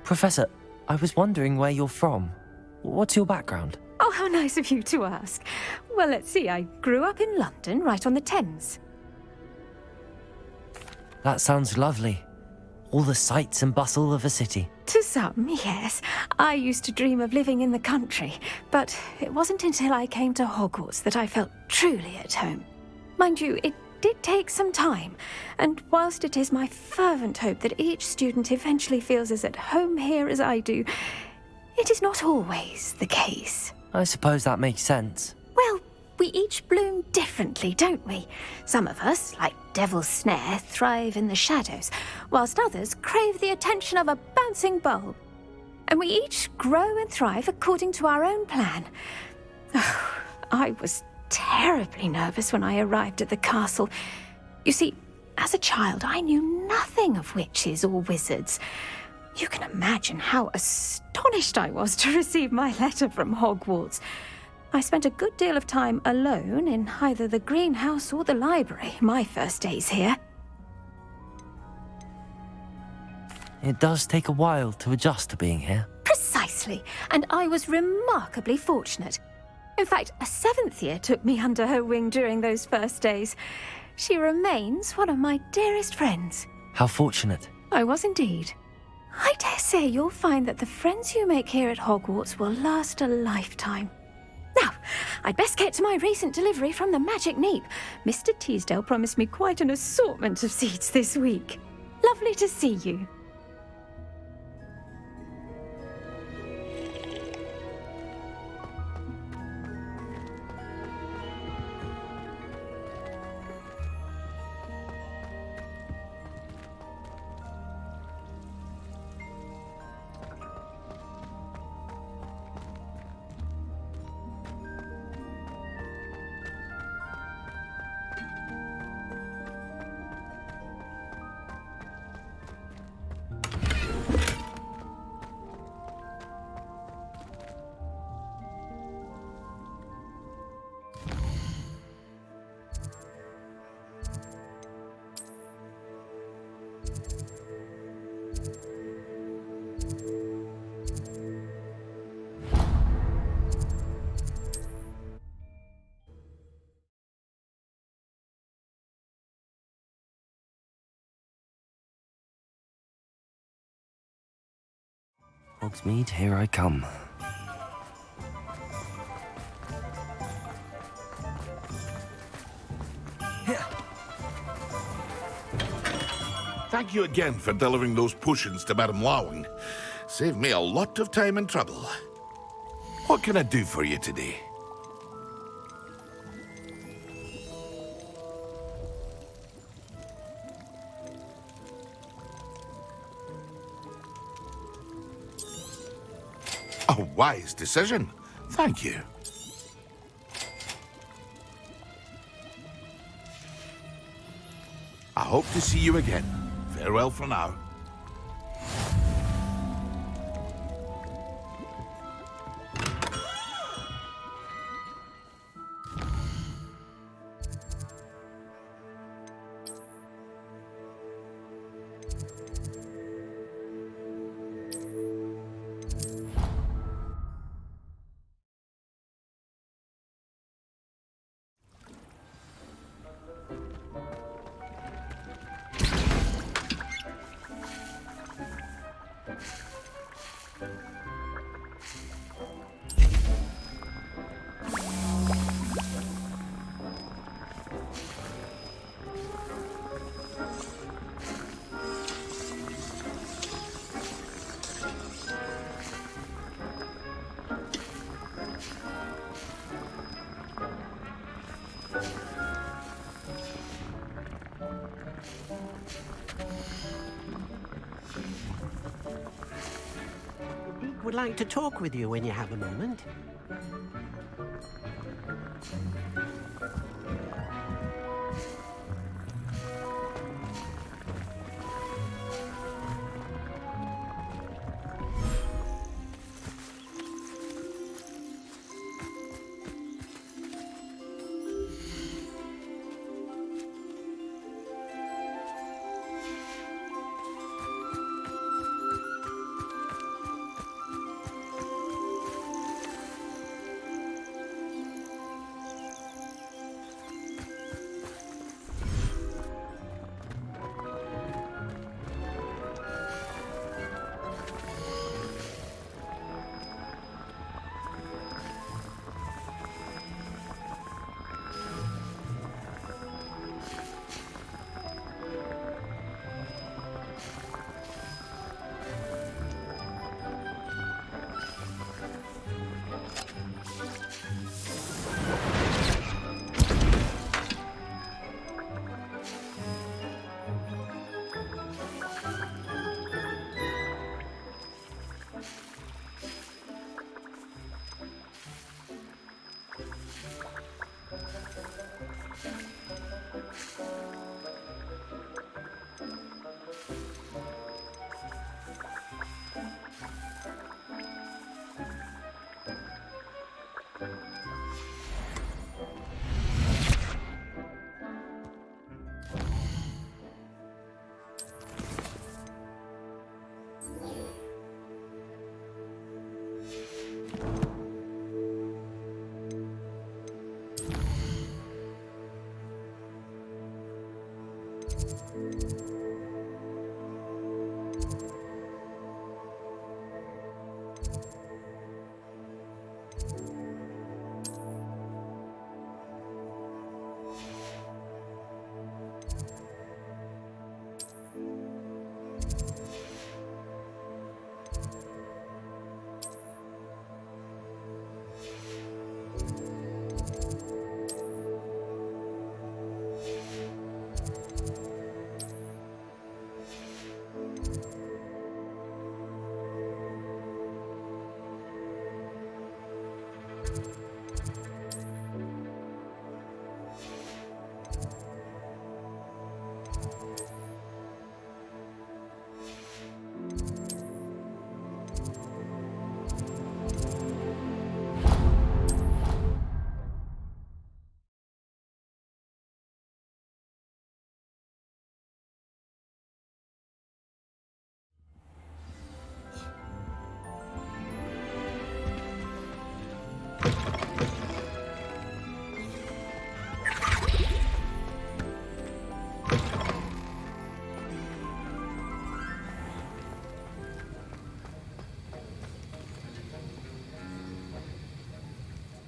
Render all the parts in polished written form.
Professor, I was wondering where you're from. What's your background? Oh, how nice of you to ask. Well, let's see, I grew up in London, right on the Thames. That sounds lovely. All the sights and bustle of a city. To some, yes. I used to dream of living in the country, but it wasn't until I came to Hogwarts that I felt truly at home. Mind you, it did take some time, and whilst it is my fervent hope that each student eventually feels as at home here as I do, it is not always the case. I suppose that makes sense. Well, we each bloom differently, don't we? Some of us, like Devil's Snare, thrive in the shadows, whilst others crave the attention of a bouncing bulb. And we each grow and thrive according to our own plan. Oh, I was terribly nervous when I arrived at the castle. You see, as a child, I knew nothing of witches or wizards. You can imagine how astonished I was to receive my letter from Hogwarts. I spent a good deal of time alone in either the greenhouse or the library my first days here. It does take a while to adjust to being here. Precisely, and I was remarkably fortunate. In fact, a 7th year took me under her wing during those first days. She remains one of my dearest friends. How fortunate. I was indeed. I dare say you'll find that the friends you make here at Hogwarts will last a lifetime. Now, I'd best get to my recent delivery from the Magic Neep. Mr. Teasdale promised me quite an assortment of seeds this week. Lovely to see you. Hogsmeade, here I come. Thank you again for delivering those potions to Madame Lowing. Saved me a lot of time and trouble. What can I do for you today? A wise decision. Thank you. I hope to see you again. Farewell for now. Would like to talk with you when you have a moment.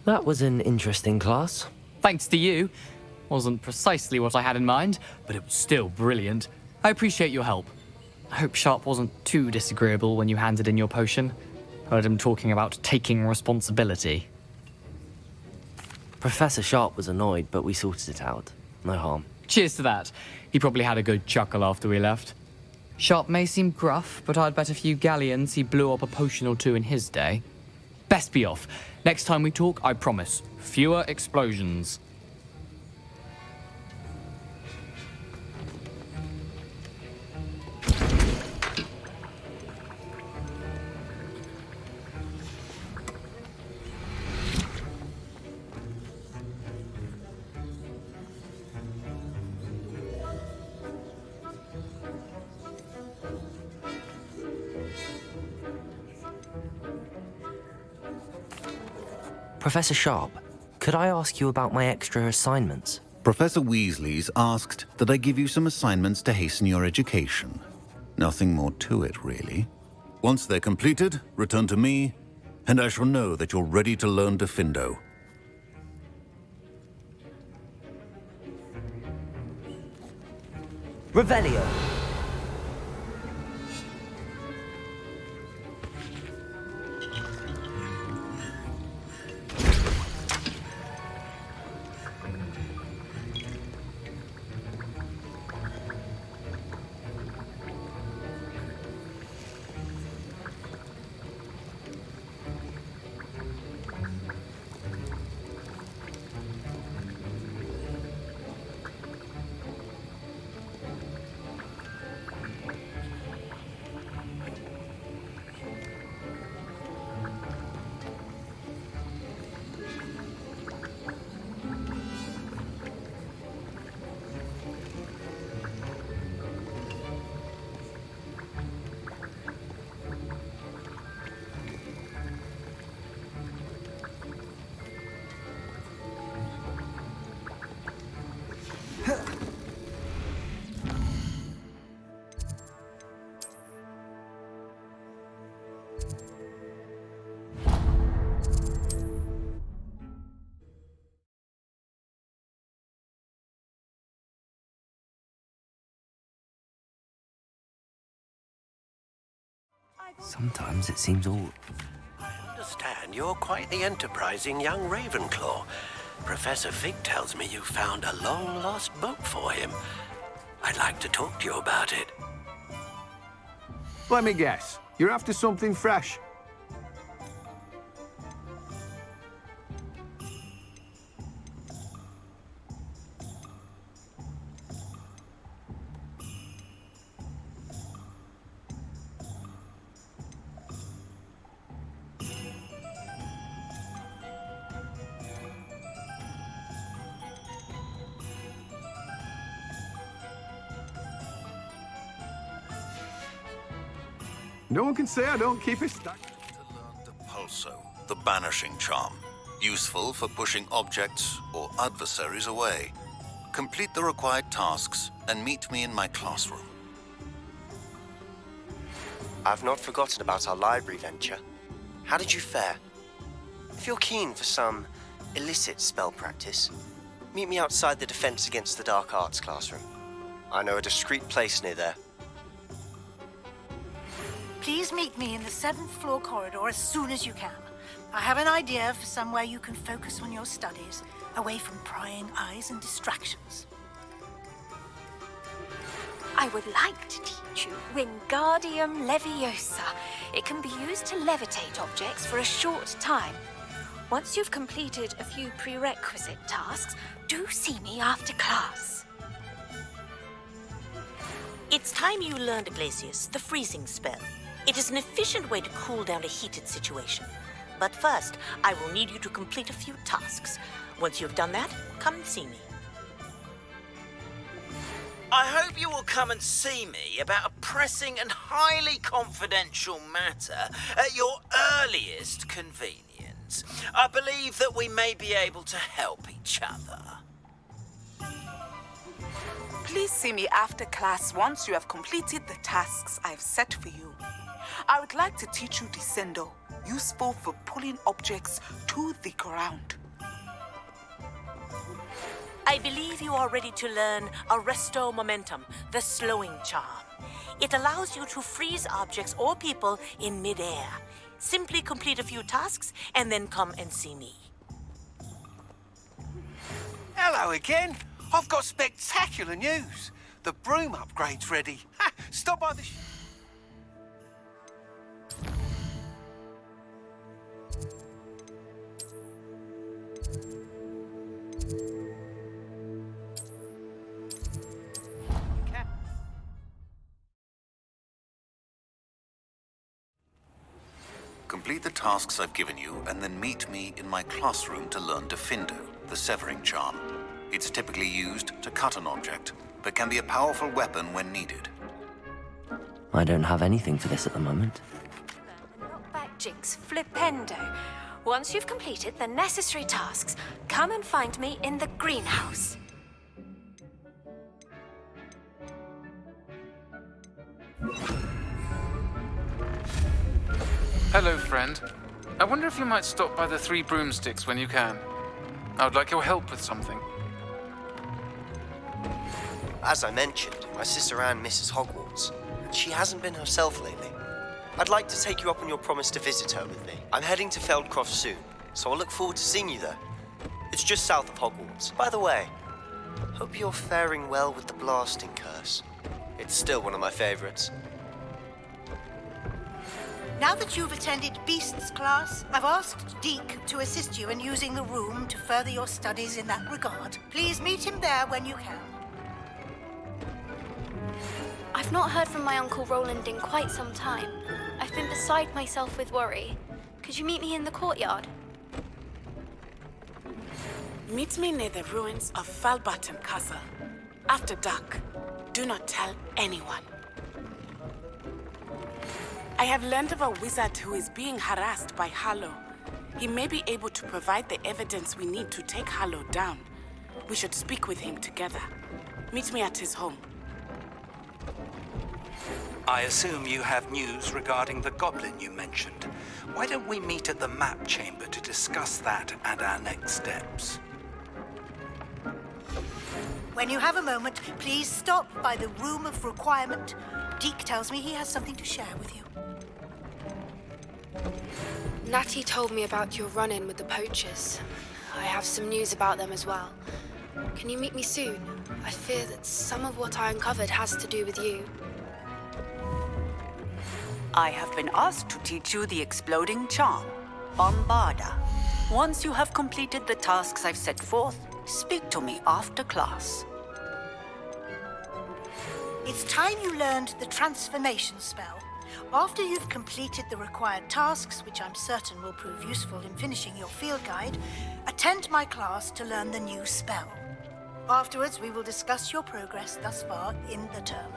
That was an interesting class. Thanks to you. Wasn't precisely what I had in mind, but it was still brilliant. I appreciate your help. I hope Sharp wasn't too disagreeable when you handed in your potion. Heard him talking about taking responsibility. Professor Sharp was annoyed, but we sorted it out. No harm. Cheers to that. He probably had a good chuckle after we left. Sharp may seem gruff, but I'd bet a few galleons he blew up a potion or two in his day. Best be off. Next time we talk, I promise, fewer explosions. Professor Sharp, could I ask you about my extra assignments? Professor Weasley's asked that I give you some assignments to hasten your education. Nothing more to it, really. Once they're completed, return to me, and I shall know that you're ready to learn Diffindo. Revelio. Sometimes it seems all... I understand you're quite the enterprising young Ravenclaw. Professor Fig tells me you found a long-lost book for him. I'd like to talk to you about it. Let me guess. You're after something fresh. No one can say I don't keep it stacked. To learn Depulso, the banishing charm. Useful for pushing objects or adversaries away. Complete the required tasks and meet me in my classroom. I've not forgotten about our library venture. How did you fare? If you're keen for some illicit spell practice, meet me outside the Defense Against the Dark Arts classroom. I know a discreet place near there. Please meet me in the 7th floor corridor as soon as you can. I have an idea for somewhere you can focus on your studies, away from prying eyes and distractions. I would like to teach you Wingardium Leviosa. It can be used to levitate objects for a short time. Once you've completed a few prerequisite tasks, do see me after class. It's time you learned, Glacius, the freezing spell. It is an efficient way to cool down a heated situation. But first, I will need you to complete a few tasks. Once you've done that, come and see me. I hope you will come and see me about a pressing and highly confidential matter at your earliest convenience. I believe that we may be able to help each other. Please see me after class once you have completed the tasks I've set for you. I would like to teach you Descendo, useful for pulling objects to the ground. I believe you are ready to learn Arresto Momentum, the slowing charm. It allows you to freeze objects or people in midair. Simply complete a few tasks and then come and see me. Hello again. I've got spectacular news. The broom upgrade's ready. Ha! Stop by the... Complete the tasks I've given you, and then meet me in my classroom to learn Defendo, the severing charm. It's typically used to cut an object, but can be a powerful weapon when needed. I don't have anything for this at the moment. Knockback Jinx Flipendo. Once you've completed the necessary tasks, come and find me in the greenhouse. Hello, friend. I wonder if you might stop by the Three Broomsticks when you can. I would like your help with something. As I mentioned, my sister Anne misses Hogwarts, and she hasn't been herself lately. I'd like to take you up on your promise to visit her with me. I'm heading to Feldcroft soon, so I look forward to seeing you there. It's just south of Hogwarts. By the way, hope you're faring well with the blasting curse. It's still one of my favorites. Now that you've attended Beasts class, I've asked Deke to assist you in using the room to further your studies in that regard. Please meet him there when you can. I've not heard from my Uncle Roland in quite some time. I've been beside myself with worry. Could you meet me in the courtyard? Meet me near the ruins of Falbutton Castle. After dark. Do not tell anyone. I have learned of a wizard who is being harassed by Harlow. He may be able to provide the evidence we need to take Harlow down. We should speak with him together. Meet me at his home. I assume you have news regarding the goblin you mentioned. Why don't we meet at the map chamber to discuss that and our next steps? When you have a moment, please stop by the Room of Requirement. Deke tells me he has something to share with you. Natty told me about your run-in with the poachers. I have some news about them as well. Can you meet me soon? I fear that some of what I uncovered has to do with you. I have been asked to teach you the exploding charm, Bombarda. Once you have completed the tasks I've set forth, speak to me after class. It's time you learned the transformation spell. After you've completed the required tasks, which I'm certain will prove useful in finishing your field guide, attend my class to learn the new spell. Afterwards, we will discuss your progress thus far in the term.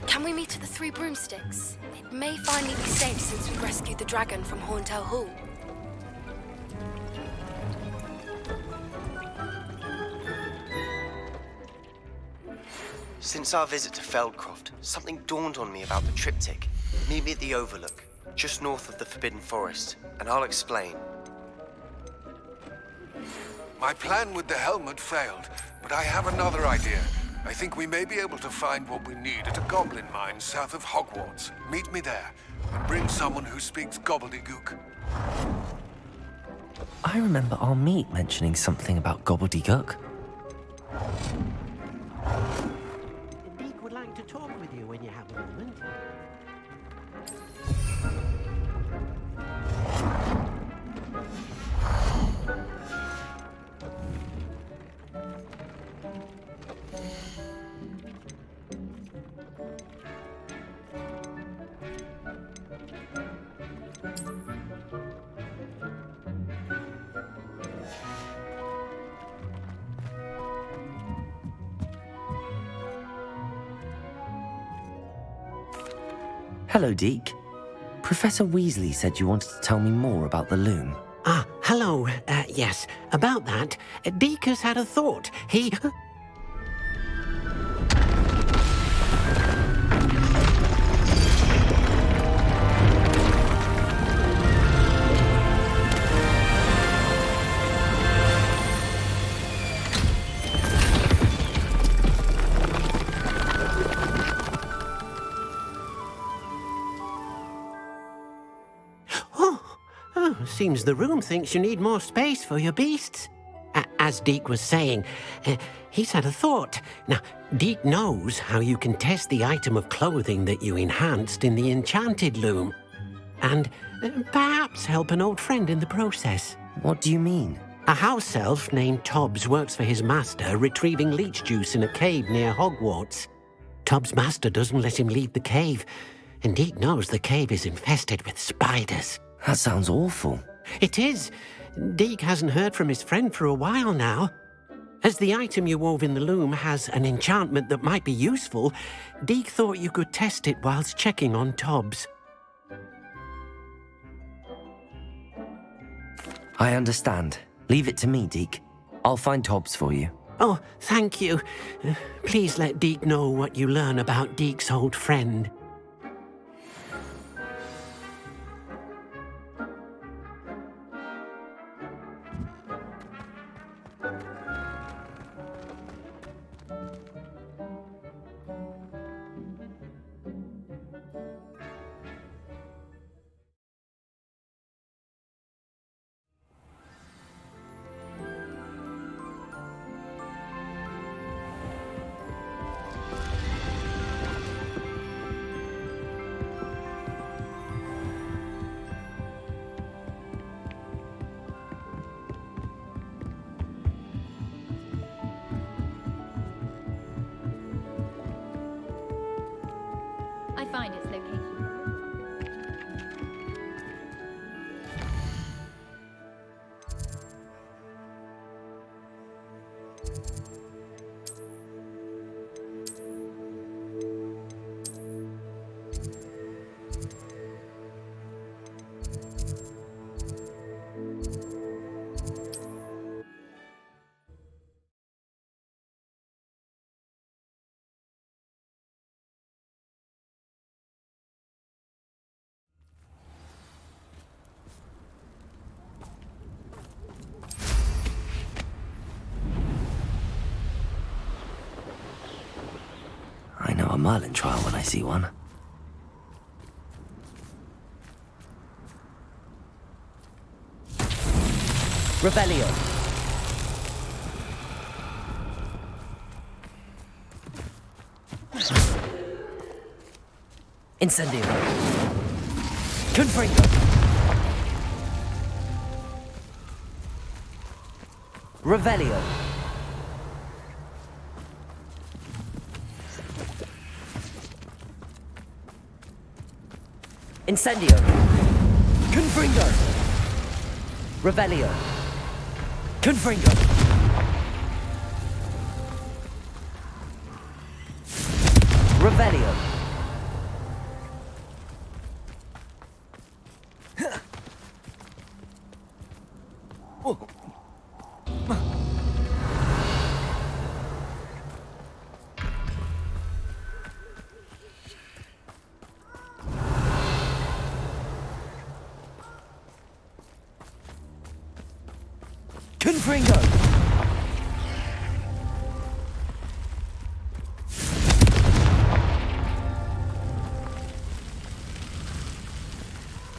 Can we meet at the Three Broomsticks? It may finally be safe since we rescued the dragon from Horntail Hall. Since our visit to Feldcroft, something dawned on me about the triptych. Meet me at the Overlook, just north of the Forbidden Forest, and I'll explain. My plan with the helmet failed, but I have another idea. I think we may be able to find what we need at a goblin mine south of Hogwarts. Meet me there, and bring someone who speaks gobbledygook. I remember our meet mentioning something about gobbledygook. Deke would like to talk with you when you have a moment. Hello, Deke. Professor Weasley said you wanted to tell me more about the loom. Ah, hello. Yes, about that, Deke has had a thought. He... Seems the room thinks you need more space for your beasts. As Deke was saying, he's had a thought. Now, Deke knows how you can test the item of clothing that you enhanced in the enchanted loom. And perhaps help an old friend in the process. What do you mean? A house elf named Tobbs works for his master, retrieving leech juice in a cave near Hogwarts. Tobbs' master doesn't let him leave the cave, and Deke knows the cave is infested with spiders. That sounds awful. It is. Deke hasn't heard from his friend for a while now. As the item you wove in the loom has an enchantment that might be useful, Deke thought you could test it whilst checking on Tobbs. I understand. Leave it to me, Deke. I'll find Tobbs for you. Oh, thank you. Please let Deke know what you learn about Deke's old friend. I find its location. I know a Merlin trial when I see one. Revelio. Incendio. Confringo. Revelio. Incendio. Confringo. Revelio. Confringo. Revelio. Confringo.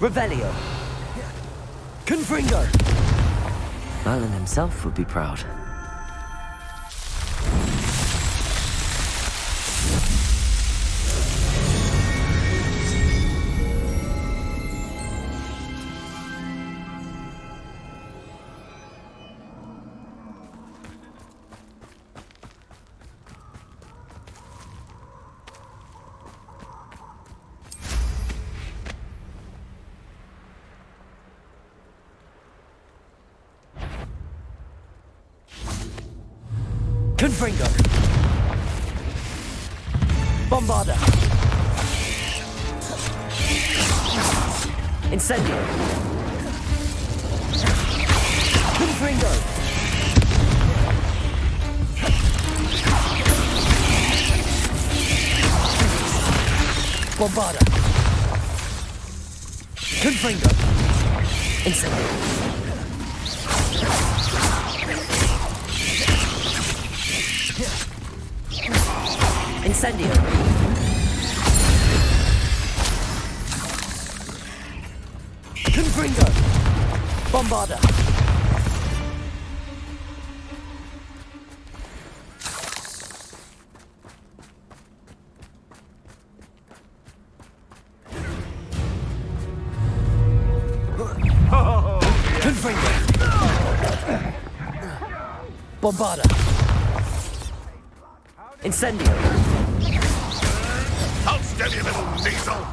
Revelio. Confringo. Merlin himself would be proud. Confringo. Bombarda. Incendio. Confringo. Bombarda. Confringo. Incendio. Incendio. Confringo. Bombarda. Confringo. Bombarda. Incendio. I'll stab you, little diesel!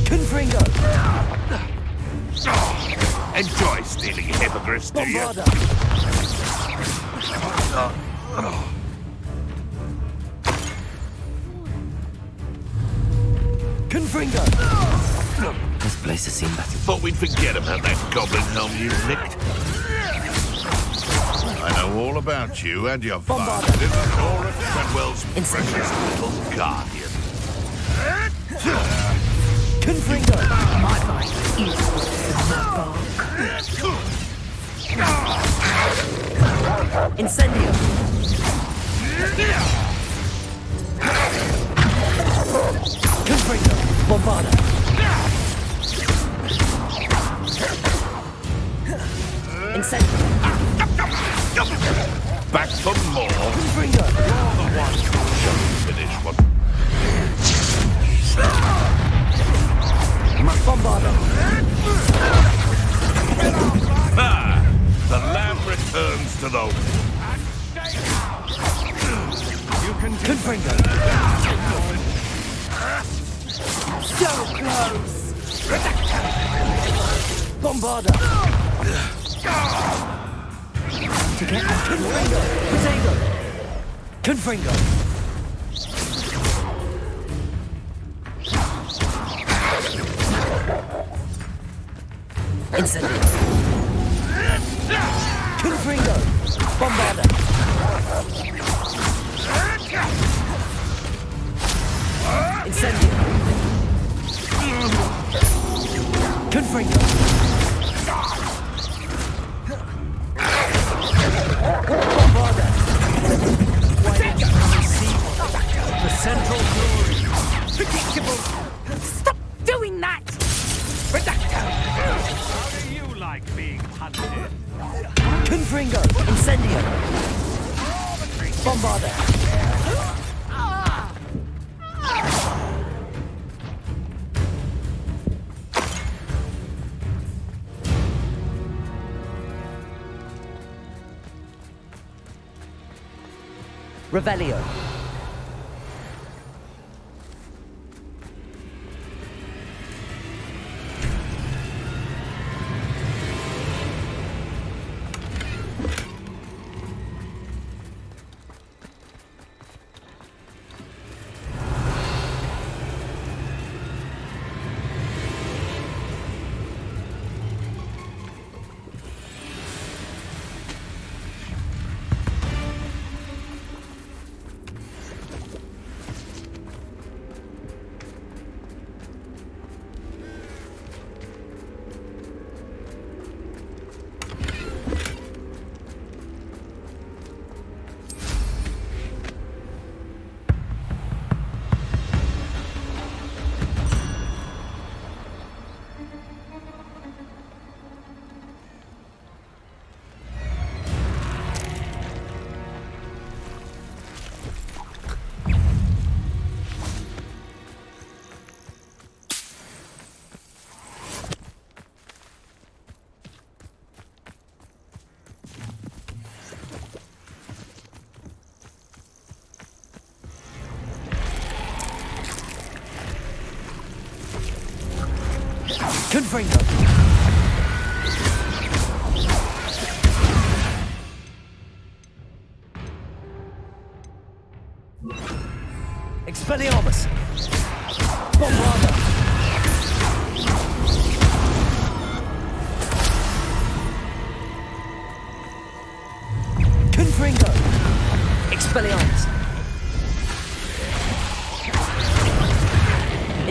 Confringo. Enjoy stealing hippogriffs, do you? Bombarda. Confringo. This place has seen better. Thought we'd forget about that goblin helm you nicked. I know all about you and your father. This is Laura Treadwell's precious little guardian. Confringo. My mind is Incendio. Confringo. Bombarda. Incendio. Back for more. Confringo. You're the one who shall finish what... Bombarda. Ah! The lamb returns to the... You can Confringo. So close. Bombarda. To get Confringo. Potato. Confringo. Incendio. Confringo. Bombarda. Incendio. Confringo. Bombarda. The central glory. Predictable. Stop doing that! How do you like being hunted? Confringo. Incendio. Bombarda. Revelio. Confringo. Expelliarmus.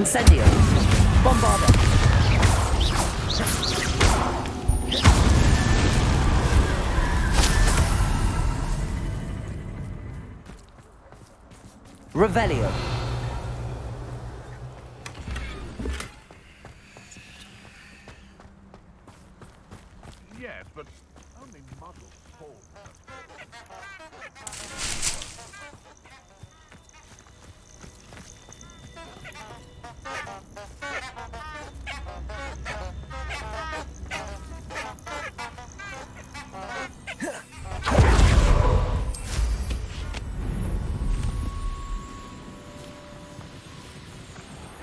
Incendio! Bombarda! Revelio! Yes, but only muddled Paul.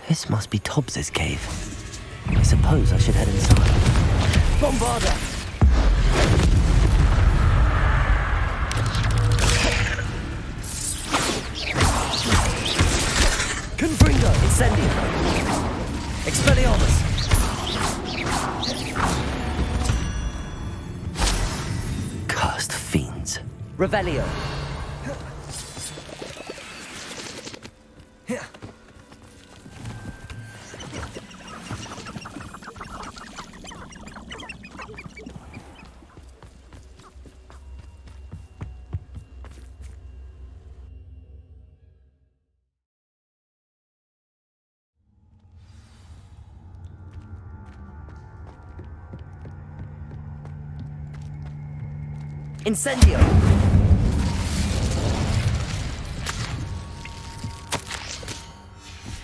This must be Tobbs's cave. I suppose I should head inside. Bombarda! Confringo! Incendio! Expelliarmus! Cursed fiends. Revelio! Incendio!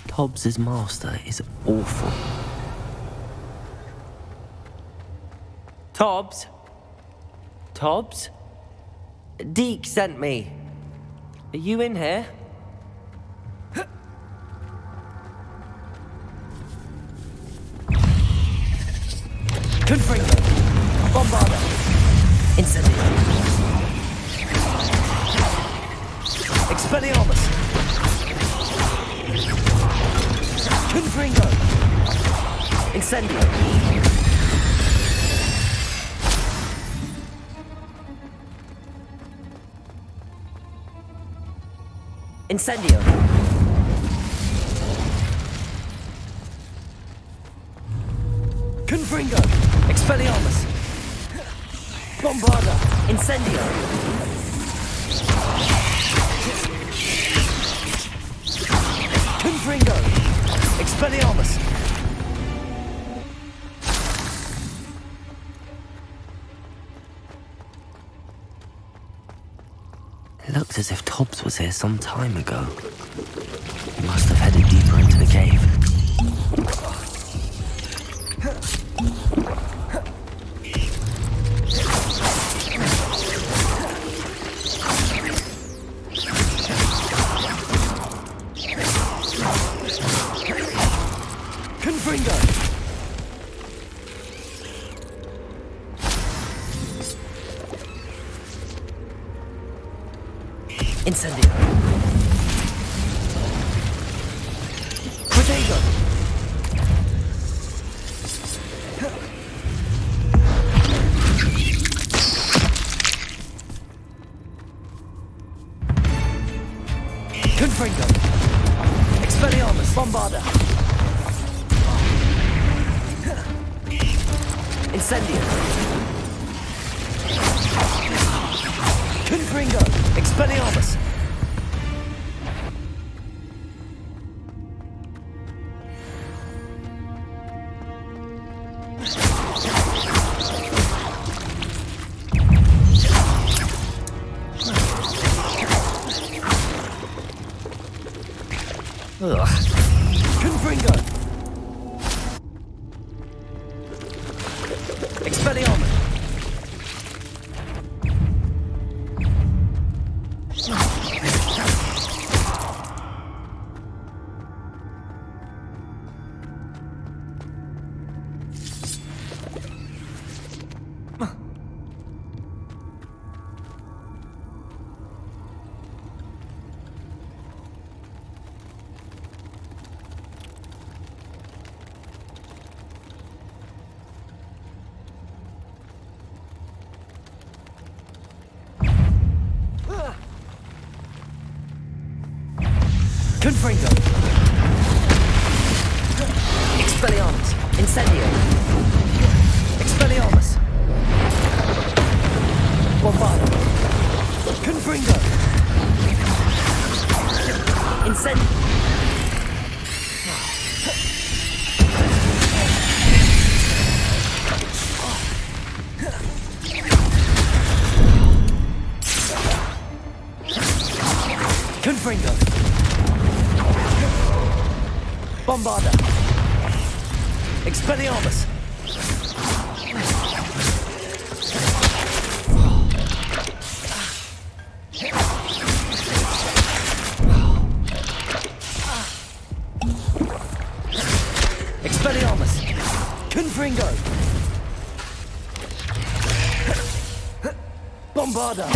Tobbs's master is awful. Tobbs? Tobbs? Deke sent me. Are you in here? Confringo! Bombarda! Incendio! Expelliarmus! Confringo! Incendio! Incendio! Confringo! Expelliarmus! Bombarda! Incendio! Confringo! Expelliarmus! It looks as if Tobbs was here some time ago. He must have headed deeper into the cave. Confringo! Incendio! Protego! Confringo! Expelliarmus! Bombarda! Incendio! Confringo! Expelliarmus! Ugh. Confringo! Expelliarmus! Incendio. Expelliarmus. Bombardo. Confringo. Incendio. Confringo. Bombarda. Expelliarmus. Expelliarmus. Confringo. Bombarda.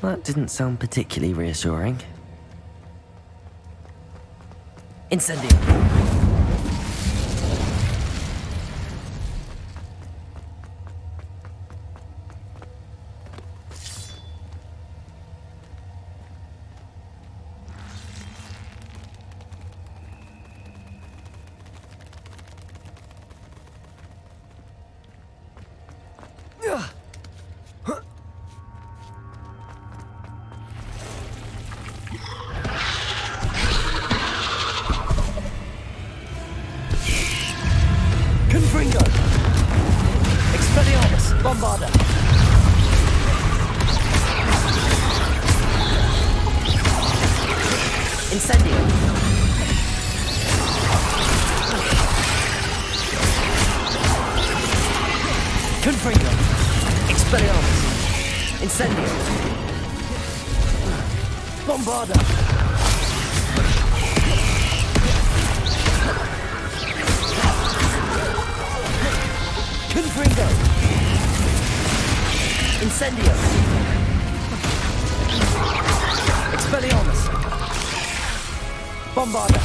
That didn't sound particularly reassuring. Incendio. Confringo. Expelliarmus. Bombarda. Incendio. Confringo. Expelliarmus. Incendio. Bombarda. Confringo. Incendio. Expelliarmus. Bombarda.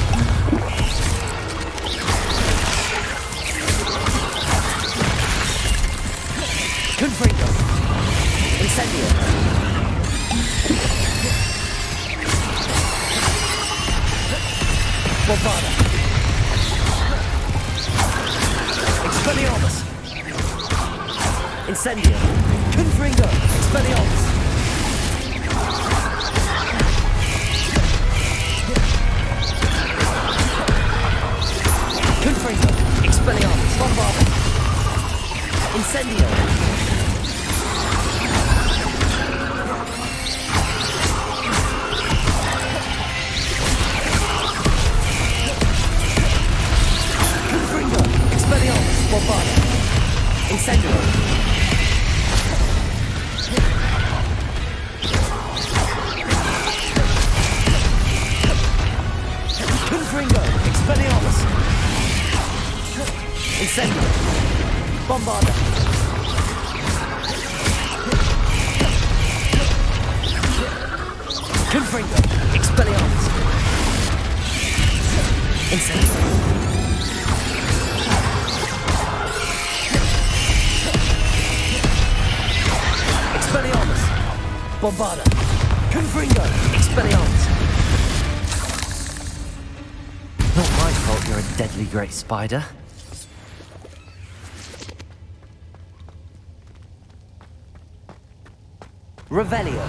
Confringo. Incendio. Bombarda. Expelliarmus. Incendio. Confringo. Expelliarmus. Confringo. Expelliarmus. Bombarda. Incendio. Confringo. Expelliarmus. Bombarda. Incendio. Confringo. Expelliarmus. Incendio. Bombarda. Confringo. Expelliarmus. Incendio. Expelliarmus. Bombarda. Confringo. Expelliarmus. Not my fault you're a deadly great spider. Revelio.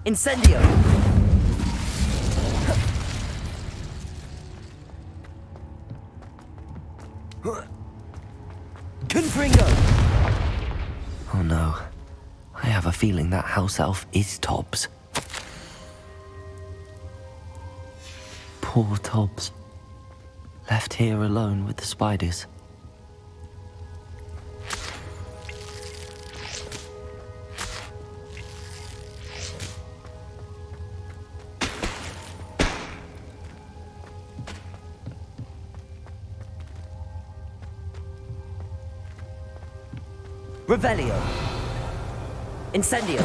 Incendio! Confringo! Oh no. I have a feeling that house elf is Tobbs. Poor Tobbs. Left here alone with the spiders. Revelio. Incendio.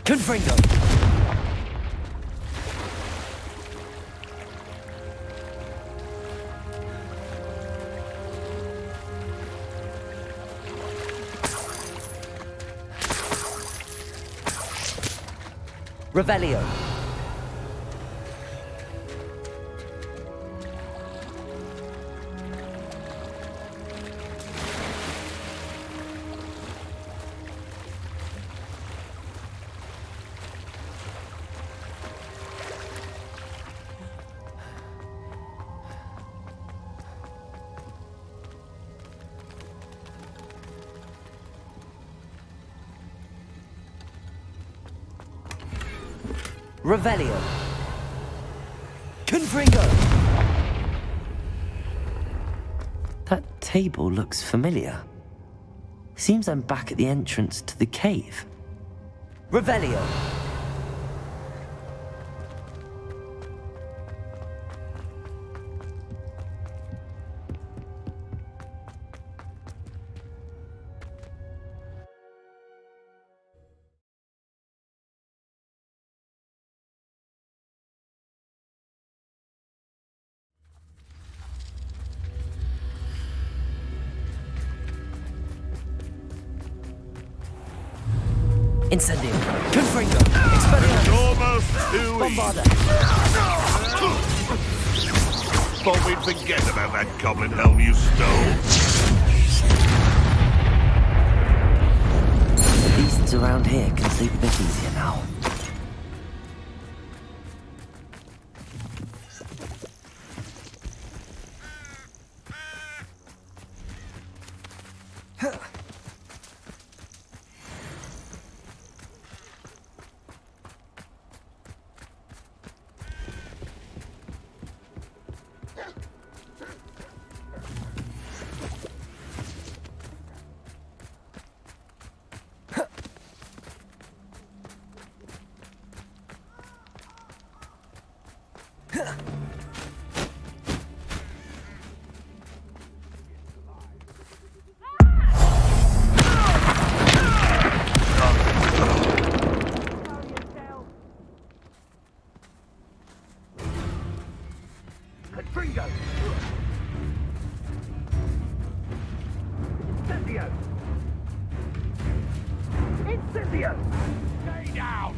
Confringo! Revelio. Revelio. Confringo! That table looks familiar. Seems I'm back at the entrance to the cave. Revelio. Incendio. Confringo. Expelliarmus. Almost too Bombarda. Thought we'd forget about that goblin helm you stole. Beasts around here can sleep a bit easier now. Confringo! Incendio! Incendio! Stay down!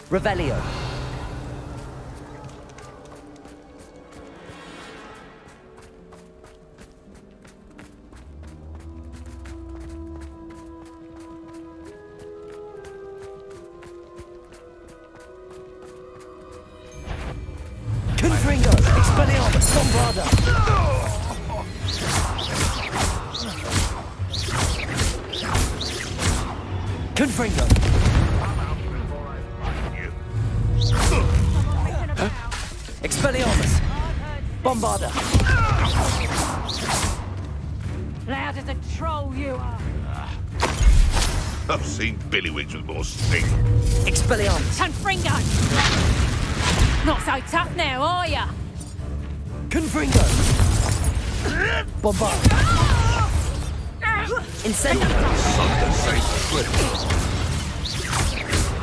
Revelio. Confringo. Expelliarmus. Bombarda. Confringo. Expelliarmus! Bombarda! Loud as a troll you are. I've seen Billywigs with more sting. Expelliarmus! Confringo! Not so tough now, are ya? Confringo! Bombard! Incendio! Thunder saves the slip.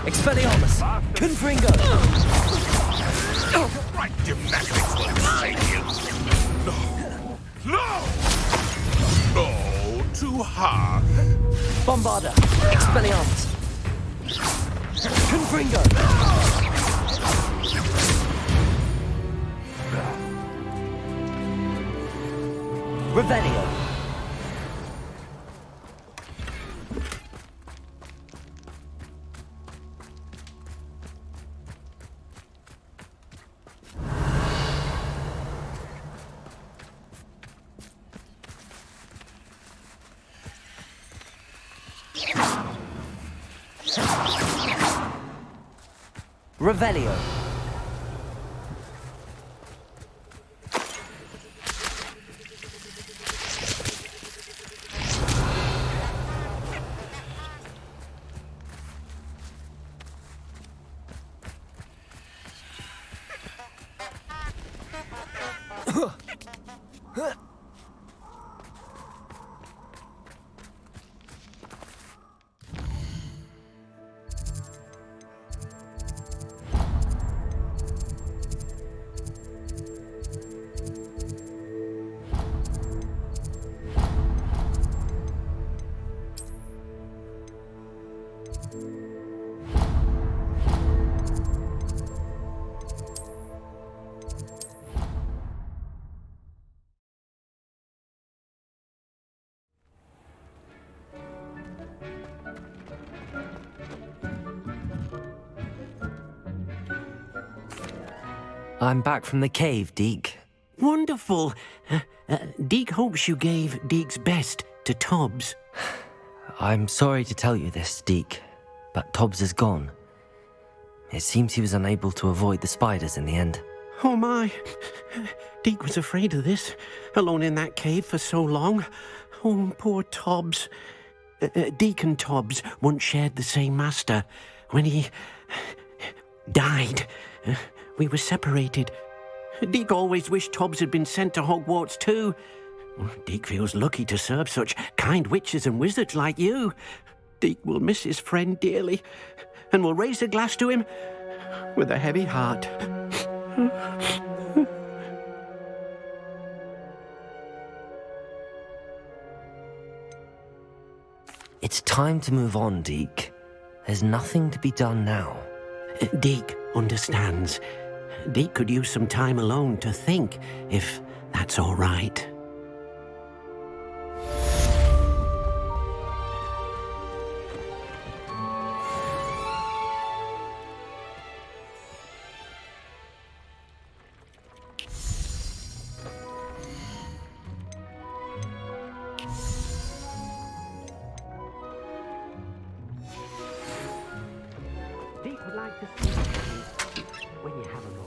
Expelliarmus! Confringo! Right gymnastics will save you. No! No, too hard. Bombarda! Expelliarmus! Confringo! Revelio! Revelio. I'm back from the cave, Deke. Wonderful. Deke hopes you gave Deke's best to Tobbs. I'm sorry to tell you this, Deke, but Tobbs is gone. It seems he was unable to avoid the spiders in the end. Oh my. Deke was afraid of this, alone in that cave for so long. Oh, poor Tobbs. Deke and Tobbs once shared the same master. When he died, we were separated. Deke always wished Tobbs had been sent to Hogwarts too. Deke feels lucky to serve such kind witches and wizards like you. Deke will miss his friend dearly, and will raise a glass to him with a heavy heart. It's time to move on, Deke. There's nothing to be done now. Deke understands. Deke could use some time alone to think, if that's all right. Deke would like to see you when you have a moment.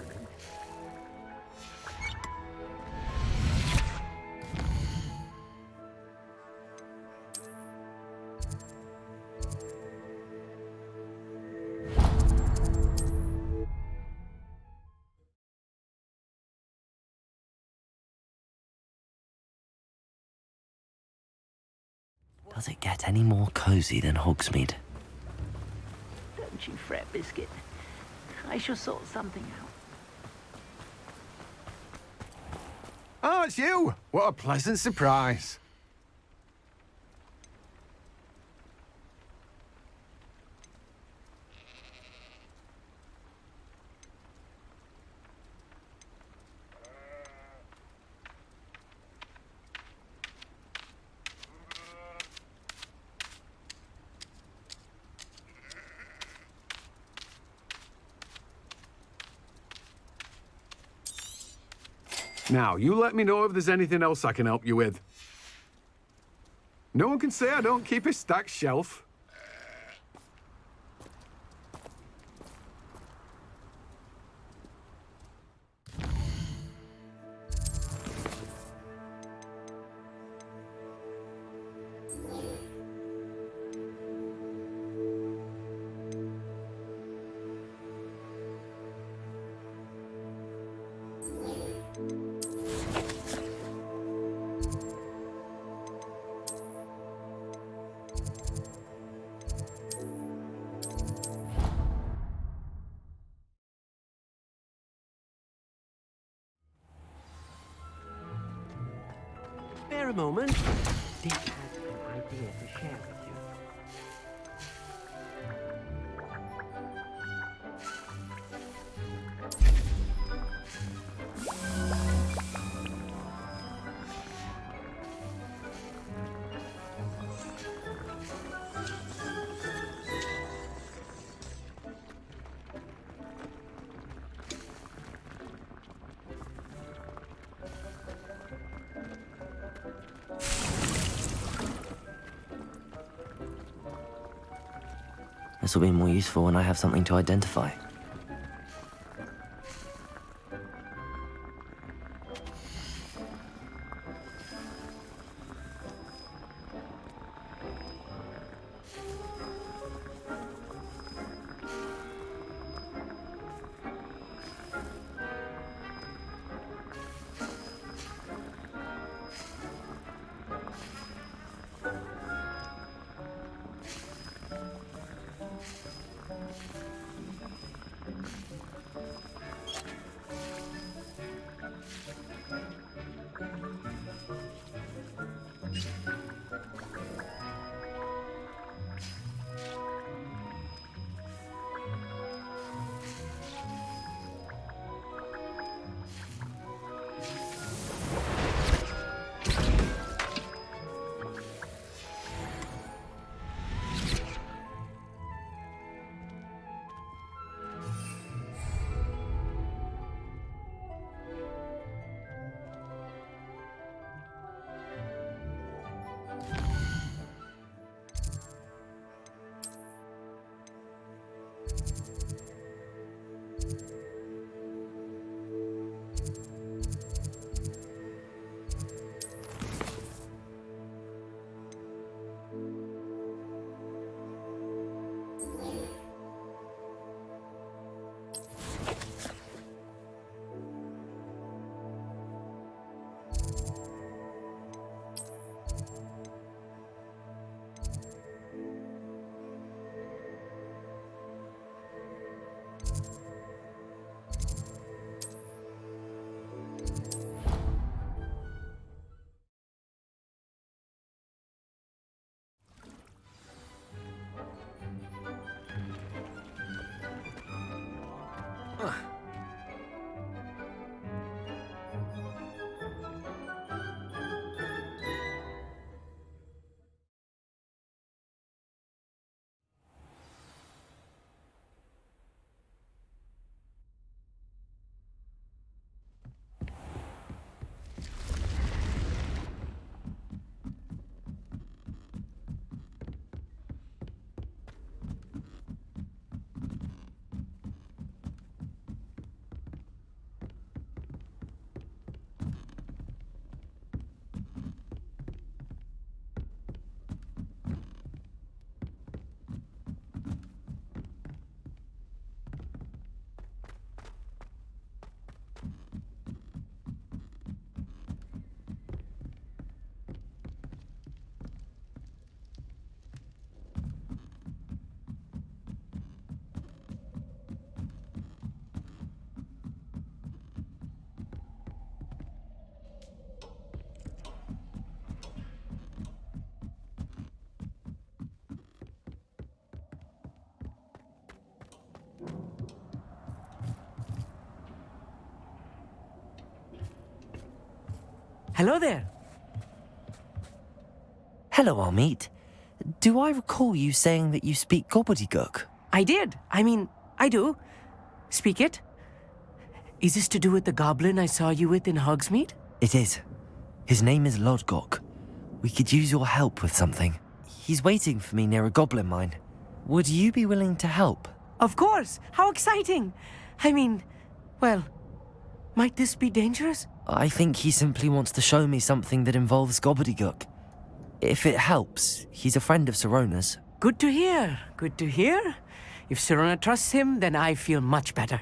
Does it get any more cozy than Hogsmeade? Don't you fret, Biscuit. I shall sort something out. Oh, it's you! What a pleasant surprise. Now, you let me know if there's anything else I can help you with. No one can say I don't keep a stacked shelf. a moment. Dick has an idea to share with you. This will be more useful when I have something to identify. Hello there. Hello, Amit. Do I recall you saying that you speak gobbledygook? I did. I do. Speak it. Is this to do with the goblin I saw you with in Hogsmeade? It is. His name is Lodgok. We could use your help with something. He's waiting for me near a goblin mine. Would you be willing to help? Of course. How exciting. Well, might this be dangerous? I think he simply wants to show me something that involves gobbledygook. If it helps, he's a friend of Sirona's. Good to hear. Good to hear. If Sirona trusts him, then I feel much better.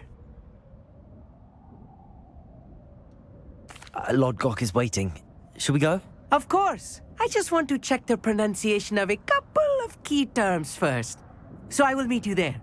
Lodgok is waiting. Shall we go? Of course. I just want to check the pronunciation of a couple of key terms first. So I will meet you there.